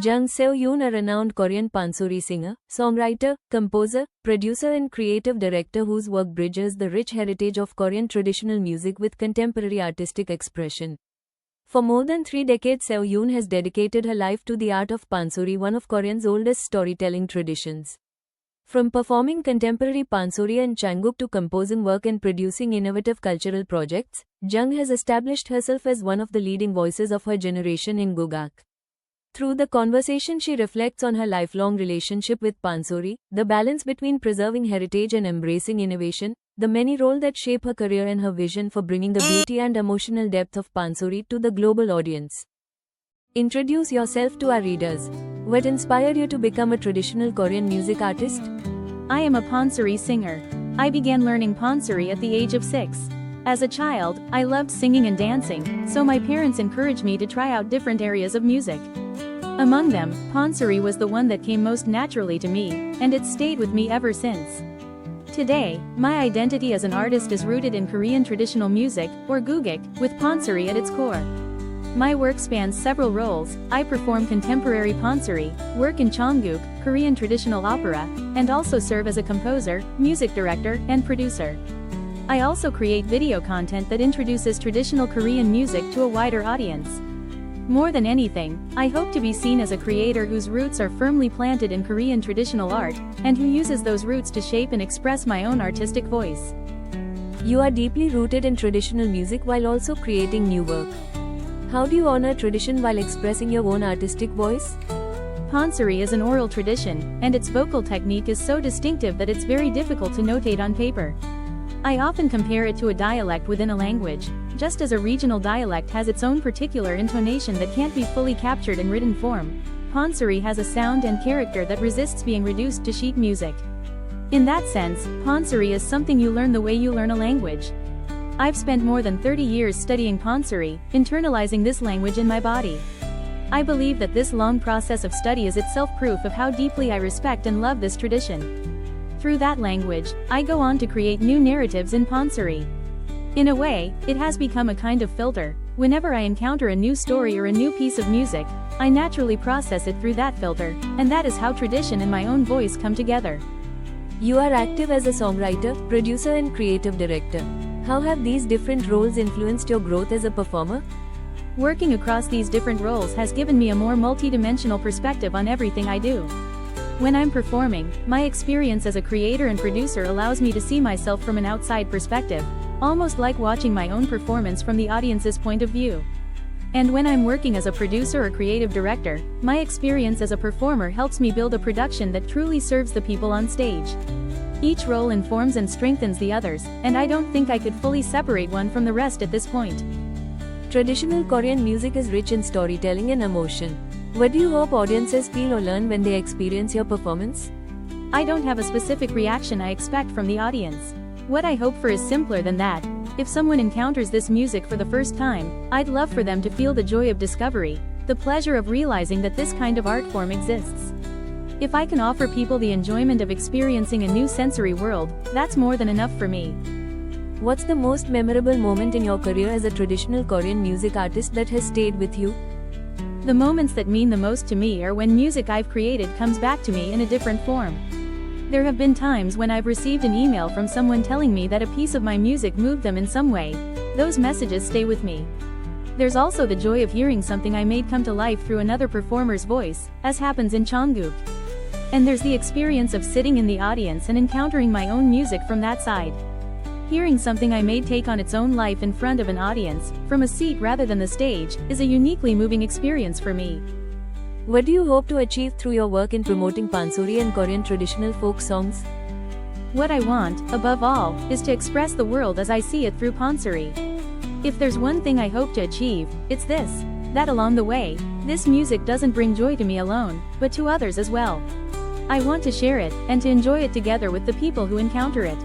Jang Seo-yoon, a renowned Korean Pansori singer, songwriter, composer, producer and creative director whose work bridges the rich heritage of Korean traditional music with contemporary artistic expression. For more than 3 decades, Seo-yoon has dedicated her life to the art of Pansori, one of Korean's oldest storytelling traditions. From performing contemporary Pansori and Changguk to composing work and producing innovative cultural projects, Jang has established herself as one of the leading voices of her generation in Gugak. Through the conversation, she reflects on her lifelong relationship with Pansori, the balance between preserving heritage and embracing innovation, the many roles that shape her career and her vision for bringing the beauty and emotional depth of Pansori to the global audience. Introduce yourself to our readers. What inspired you to become a traditional Korean music artist? I am a Pansori singer. I began learning Pansori at the age of 6. As a child, I loved singing and dancing, so my parents encouraged me to try out different areas of music. Among them, Pansori was the one that came most naturally to me, and it stayed with me ever since. Today, my identity as an artist is rooted in Korean traditional music, or Gugak, with Pansori at its core. My work spans several roles. I perform contemporary Pansori, work in Changguk, Korean traditional opera, and also serve as a composer, music director, and producer. I also create video content that introduces traditional Korean music to a wider audience. More than anything, I hope to be seen as a creator whose roots are firmly planted in Korean traditional art, and who uses those roots to shape and express my own artistic voice. You are deeply rooted in traditional music while also creating new work. How do you honor tradition while expressing your own artistic voice? Pansori is an oral tradition, and its vocal technique is so distinctive that it's very difficult to notate on paper. I often compare it to a dialect within a language, just as a regional dialect has its own particular intonation that can't be fully captured in written form. Pansori has a sound and character that resists being reduced to sheet music. In that sense, Pansori is something you learn the way you learn a language. I've spent more than 30 years studying Pansori, internalizing this language in my body. I believe that this long process of study is itself proof of how deeply I respect and love this tradition. Through that language, I go on to create new narratives in Pansori. In a way, it has become a kind of filter. Whenever I encounter a new story or a new piece of music, I naturally process it through that filter, and that is how tradition and my own voice come together. You are active as a songwriter, producer and creative director. How have these different roles influenced your growth as a performer? Working across these different roles has given me a more multidimensional perspective on everything I do. When I'm performing, my experience as a creator and producer allows me to see myself from an outside perspective, almost like watching my own performance from the audience's point of view. And when I'm working as a producer or creative director, my experience as a performer helps me build a production that truly serves the people on stage. Each role informs and strengthens the others, and I don't think I could fully separate one from the rest at this point. Traditional Korean music is rich in storytelling and emotion. What do you hope audiences feel or learn when they experience your performance? I don't have a specific reaction I expect from the audience. What I hope for is simpler than that. If someone encounters this music for the first time, I'd love for them to feel the joy of discovery, the pleasure of realizing that this kind of art form exists. If I can offer people the enjoyment of experiencing a new sensory world, that's more than enough for me. What's the most memorable moment in your career as a traditional Korean music artist that has stayed with you? The moments that mean the most to me are when music I've created comes back to me in a different form. There have been times when I've received an email from someone telling me that a piece of my music moved them in some way. Those messages stay with me. There's also the joy of hearing something I made come to life through another performer's voice, as happens in Changguk. And there's the experience of sitting in the audience and encountering my own music from that side. Hearing something I made take on its own life in front of an audience, from a seat rather than the stage, is a uniquely moving experience for me. What do you hope to achieve through your work in promoting Pansori and Korean traditional folk songs? What I want, above all, is to express the world as I see it through Pansori. If there's one thing I hope to achieve, it's this: that along the way, this music doesn't bring joy to me alone, but to others as well. I want to share it, and to enjoy it together with the people who encounter it.